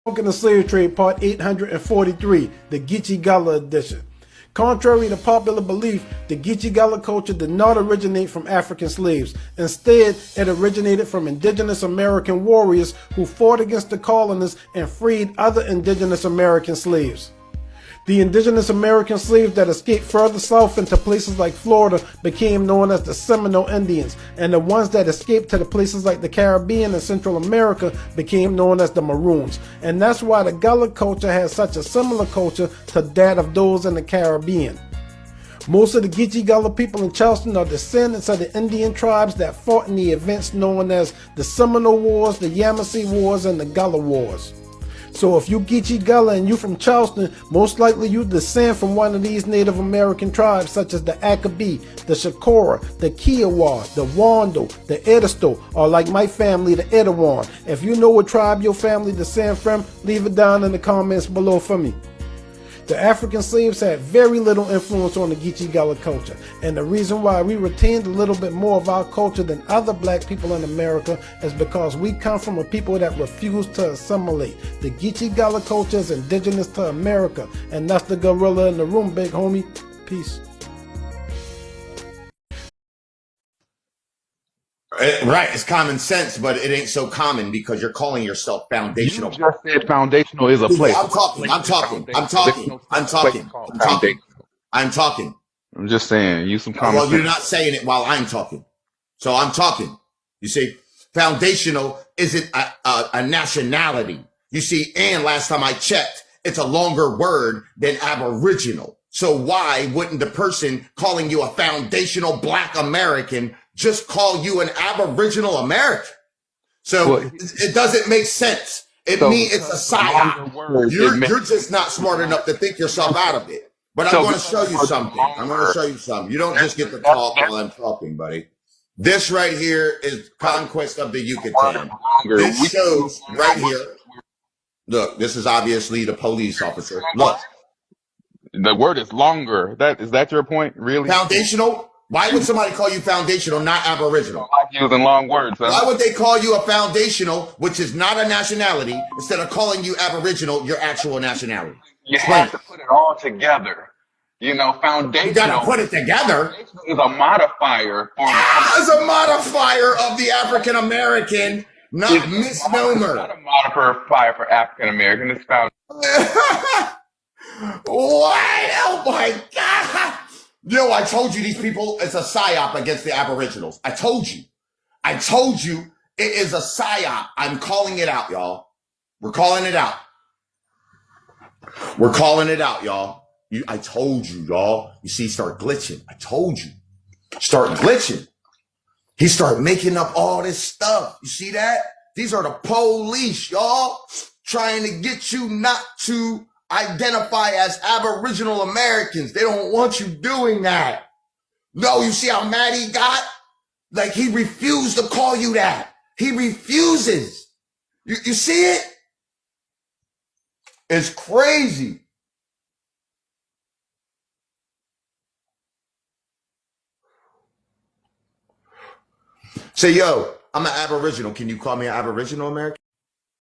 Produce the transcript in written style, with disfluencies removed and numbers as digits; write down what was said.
In the Slave Trade, Part 843, the Geechee Gullah Edition. Contrary to popular belief, the Geechee Gullah culture did not originate from African slaves. Instead, it originated from indigenous American warriors who fought against the colonists and freed other indigenous American slaves. The indigenous American slaves that escaped further south into places like Florida became known as the Seminole Indians, and the ones that escaped to the places like the Caribbean and Central America became known as the Maroons. And that's why the Gullah culture has such a similar culture to that of those in the Caribbean. Most of the Geechee Gullah people in Charleston are descendants of the Indian tribes that fought in the events known as the Seminole Wars, the Yamasee Wars, and the Gullah Wars. So if you Geechee Gullah and you from Charleston, most likely you descend from one of these Native American tribes such as the Akabee, the Shakora, the Kiowa, the Wando, the Edisto, or like my family, the Edawan. If you know what tribe your family descend from, leave it down in the comments below for me. The African slaves had very little influence on the Geechee Gullah culture, and the reason why we retained a little bit more of our culture than other black people in America is because we come from a people that refuse to assimilate. The Geechee Gullah culture is indigenous to America, and that's the gorilla in the room, big homie. Peace. Right, it's common sense, but it ain't so common because you're calling yourself foundational. You just said foundational is a place. I'm talking. I'm just saying, use some common Well, sense. you're not saying it while I'm talking. So I'm talking. You see, foundational isn't a nationality. You see, and last time I checked, it's a longer word than aboriginal. So why wouldn't the person calling you a foundational Black American just call you an aboriginal American? So it doesn't make sense. It means it's a psyop. You're just not smart enough to think yourself out of it. But I'm going to show you something. You don't just get to talk while I'm talking, buddy. This right here is conquest of the Yucatan. This shows right here. Look, this is obviously the police officer. Look. The word is longer. Is that your point, really? Foundational? Why would somebody call you foundational, not aboriginal? I like using long words. Huh? Why would they call you a foundational, which is not a nationality, instead of calling you aboriginal, your actual nationality? You have to put it all together. You know, foundational. You gotta put it together. Is a modifier. It's a modifier of the African American, not misnomer. It's not a modifier for African American. It's found. What? Oh my God. Yo, I told you these people, it's a psyop against the aboriginals. I told you it is a psyop. I'm calling it out, y'all. We're calling it out. Y'all. I told you, y'all. You see, start glitching. I told you. Start glitching. He started making up all this stuff. You see that? These are the police, y'all, trying to get you not to identify as Aboriginal Americans. They don't want you doing that. No, you see how mad he got? Like he refused to call you that. He refuses. You see it? It's crazy. Say, yo, I'm an Aboriginal. Can you call me an Aboriginal American?